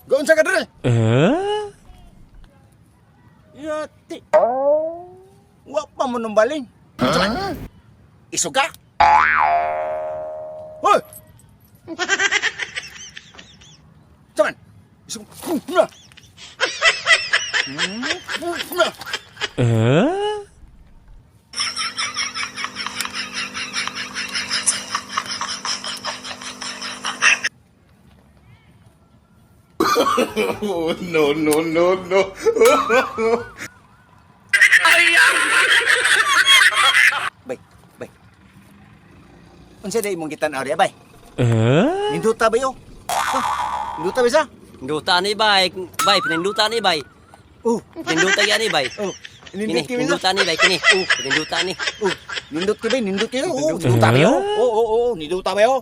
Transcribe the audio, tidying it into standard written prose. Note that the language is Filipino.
Gaon sa kadre. Yati. Wa pa mo nung baling. Isuga. Hoy. Cuman. Isuga. Oh, no, no, no, no. Bay, bay. Unsa day imong gitan-aw diya, bay? Ninduta ba yo? Ninduta ba sa? Pinduta ni bay, bay pinduta ni bay. Pinduta yan ni bay. Kini pinduta ni bay kini. Pinduta ni. Nindut ka ba? Nindut ka yo. Ninduta ba yo? Oo, ninduta ba yo?